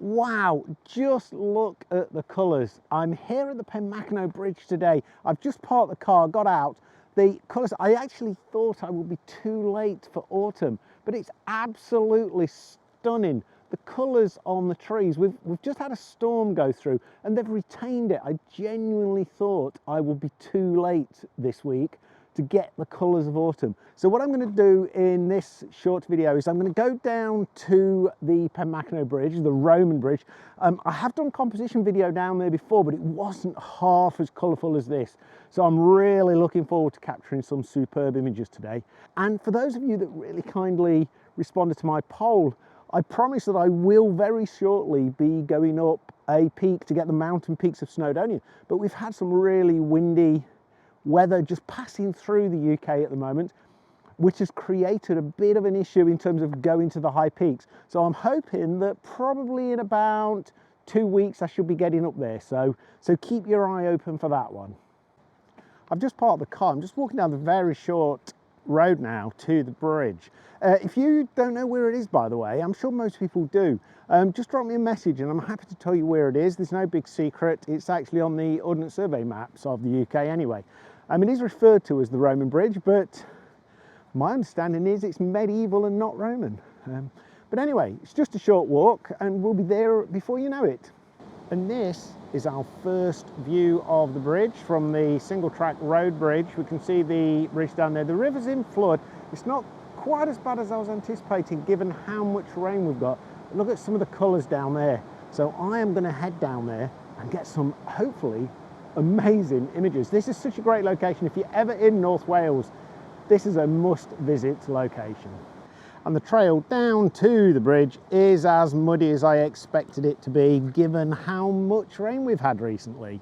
Wow, just look at the colours. I'm here at the Penmachno Bridge today. I've just parked the car, got out. The colours, I actually thought I would be too late for autumn, but it's absolutely stunning. The colours on the trees, we've just had a storm go through and they've retained it. I genuinely thought I would be too late this week to get the colours of autumn. So what I'm going to do in this short video is I'm going to go down to the Penmachno Bridge, the Roman Bridge. I have done a composition video down there before, but it wasn't half as colourful as this. So I'm really looking forward to capturing some superb images today. And for those of you that really kindly responded to my poll, I promise that I will very shortly be going up a peak to get the mountain peaks of Snowdonia. But we've had some really windy weather just passing through the UK at the moment, which has created a bit of an issue in terms of going to the high peaks. So I'm hoping that probably in about 2 weeks I should be getting up there. So keep your eye open for that one. I've just parked the car. I'm just walking down the very short road now to the bridge. If you don't know where it is, by the way, I'm sure most people do, just drop me a message and I'm happy to tell you where it is. There's no big secret. It's actually on the Ordnance Survey maps of the UK anyway. It is referred to as the Roman Bridge, but my understanding is it's medieval and not Roman. But anyway, it's just a short walk and we'll be there before you know it. And this is our first view of the bridge from the single track road bridge. We can see the bridge down there. The river's in flood. It's not quite as bad as I was anticipating given how much rain we've got. Look at some of the colours down there. So I am going to head down there and get some, hopefully, amazing images. This is such a great location. If you're ever in North Wales, this is a must-visit location. And the trail down to the bridge is as muddy as I expected it to be, given how much rain we've had recently.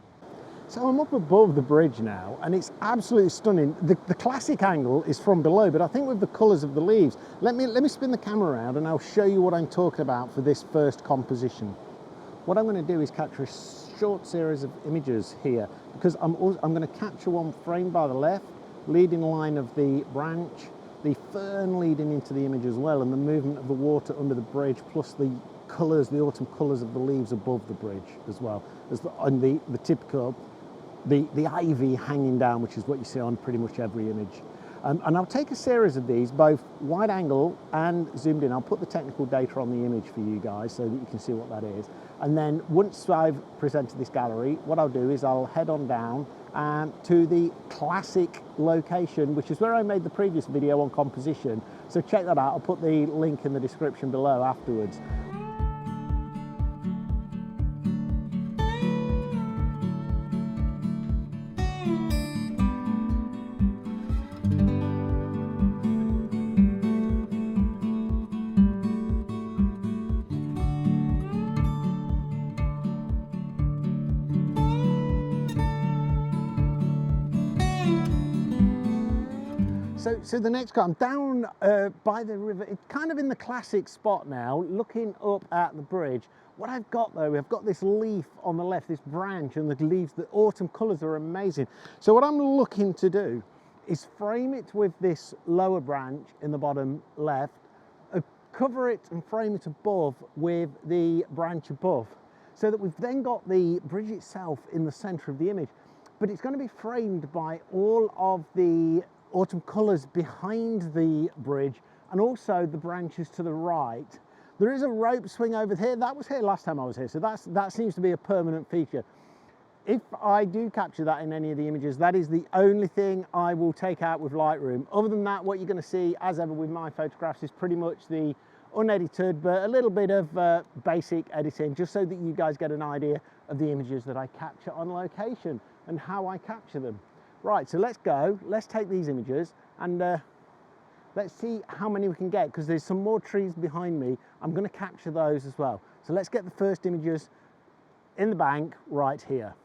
So I'm up above the bridge now, and it's absolutely stunning. The classic angle is from below, but I think with the colours of the leaves, let me spin the camera around and I'll show you what I'm talking about for this first composition. What I'm going to do is capture a short series of images here, because I'm going to capture one framed by the left, leading line of the branch, the fern leading into the image as well, and the movement of the water under the bridge, plus the colours, the autumn colours of the leaves above the bridge as well, as the typical, the ivy hanging down, which is what you see on pretty much every image. And I'll take a series of these, both wide angle and zoomed in. I'll put the technical data on the image for you guys so that you can see what that is. And then once I've presented this gallery, what I'll do is I'll head on down to the classic location, which is where I made the previous video on composition. So check that out. I'll put the link in the description below afterwards. So the next car, I'm down by the river. It's kind of in the classic spot now, looking up at the bridge. What I've got though, I've got this leaf on the left, this branch, and the leaves, the autumn colours are amazing. So what I'm looking to do is frame it with this lower branch in the bottom left, cover it and frame it above with the branch above, so that we've then got the bridge itself in the centre of the image. But it's going to be framed by all of the autumn colours behind the bridge and also the branches to the right. There is a rope swing over here. That was here last time I was here, so that seems to be a permanent feature. If I do capture that in any of the images, that is the only thing I will take out with Lightroom. Other than that, what you're going to see, as ever with my photographs, is pretty much the unedited, but a little bit of basic editing, just so that you guys get an idea of the images that I capture on location and how I capture them. Right, so let's go, let's take these images and let's see how many we can get, because there's some more trees behind me. I'm going to capture those as well. So let's get the first images in the bank right here.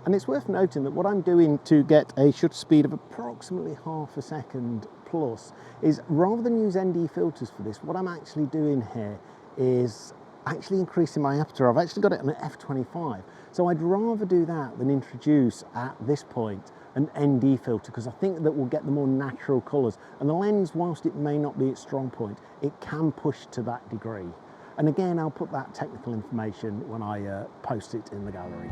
And it's worth noting that what I'm doing to get a shutter speed of approximately ½ a second plus is, rather than use ND filters for this, what I'm actually doing here is actually increasing my aperture. I've actually got it on an f/25. So I'd rather do that than introduce at this point an ND filter, because I think that we'll get the more natural colours. And the lens, whilst it may not be its strong point, it can push to that degree. And again, I'll put that technical information when I post it in the gallery.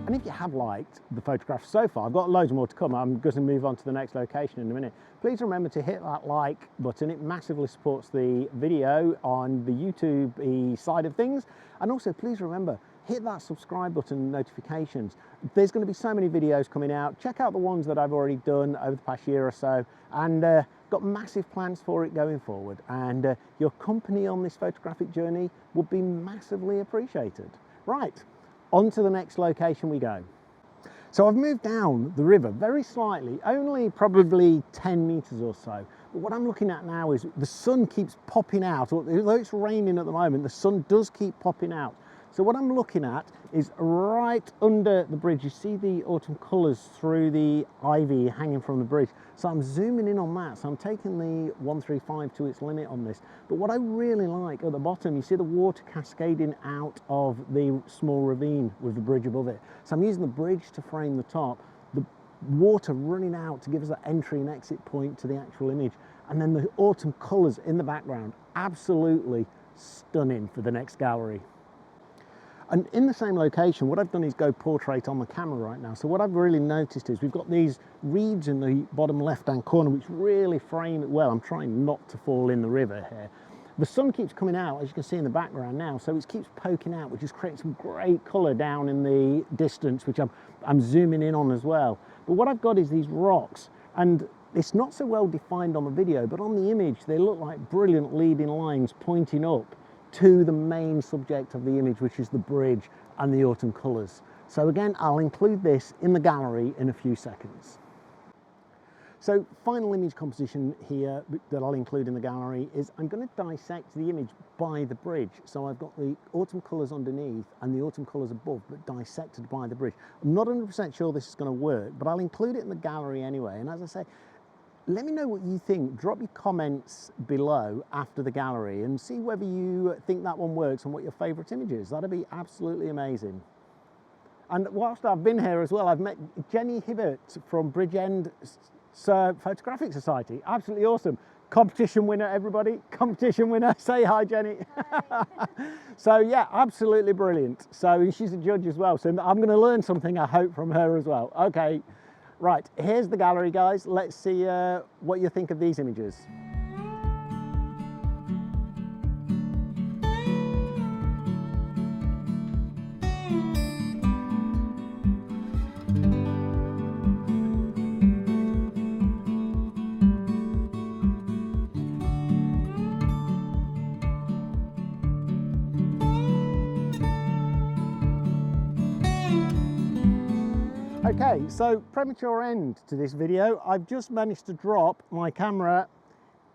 And if you have liked the photographs so far, I've got loads more to come. I'm going to move on to the next location in a minute. Please remember to hit that like button. It massively supports the video on the YouTube side of things. And also please remember, hit that subscribe button and notifications. There's going to be so many videos coming out. Check out the ones that I've already done over the past year or so, and got massive plans for it going forward. And your company on this photographic journey would be massively appreciated. Right. On to the next location we go. So I've moved down the river very slightly, only probably 10 meters or so. But what I'm looking at now is the sun keeps popping out. Although it's raining at the moment, the sun does keep popping out. So what I'm looking at is right under the bridge. You see the autumn colours through the ivy hanging from the bridge. So I'm zooming in on that. So I'm taking the 135 to its limit on this. But what I really like at the bottom, you see the water cascading out of the small ravine with the bridge above it. So I'm using the bridge to frame the top, the water running out to give us that entry and exit point to the actual image. And then the autumn colours in the background, absolutely stunning for the next gallery. And in the same location, what I've done is go portrait on the camera right now. So what I've really noticed is we've got these reeds in the bottom left-hand corner, which really frame it well. I'm trying not to fall in the river here. The sun keeps coming out, as you can see in the background now, so it keeps poking out, which is creating some great colour down in the distance, which I'm zooming in on as well. But what I've got is these rocks, and it's not so well defined on the video, but on the image, they look like brilliant leading lines pointing up to the main subject of the image, which is the bridge and the autumn colours. So again, I'll include this in the gallery in a few seconds. So final image composition here that I'll include in the gallery is I'm going to dissect the image by the bridge. So I've got the autumn colours underneath and the autumn colours above, but dissected by the bridge. I'm not 100% sure this is going to work, but I'll include it in the gallery anyway. And as I say, let me know what you think. Drop your comments below after the gallery and see whether you think that one works and what your favourite image is. That'd be absolutely amazing. And whilst I've been here as well, I've met Jenny Hibbert from Bridgend Photographic Society. Absolutely awesome. Competition winner, everybody. Competition winner. Say hi, Jenny. Hi. So yeah, absolutely brilliant. So she's a judge as well. So I'm going to learn something, I hope, from her as well. Okay. Right, here's the gallery, guys. Let's see what you think of these images. Okay, so premature end to this video. I've just managed to drop my camera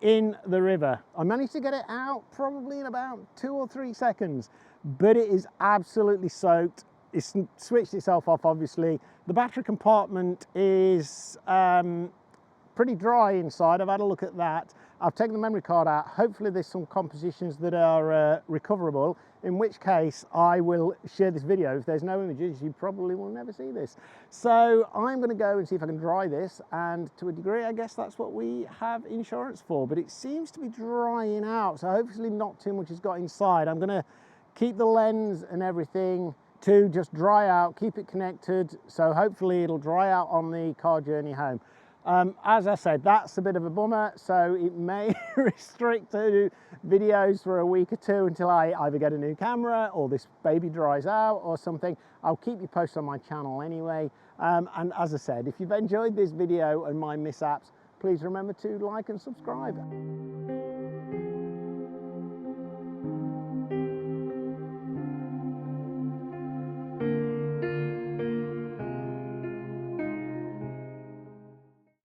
in the river. I managed to get it out probably in about 2 or 3 seconds, but it is absolutely soaked. It's switched itself off, obviously. The battery compartment is pretty dry inside. I've had a look at that. I've taken the memory card out. Hopefully there's some compositions that are recoverable, in which case I will share this video. If there's no images, you probably will never see this. So I'm going to go and see if I can dry this, and to a degree I guess that's what we have insurance for, but it seems to be drying out, so hopefully not too much has got inside. I'm going to keep the lens and everything to just dry out, keep it connected, so hopefully it'll dry out on the car journey home. As I said, that's a bit of a bummer, so it may restrict to videos for a week or two until I either get a new camera or this baby dries out or something. I'll keep you posted on my channel anyway. And as I said, if you've enjoyed this video and my mishaps, please remember to like and subscribe.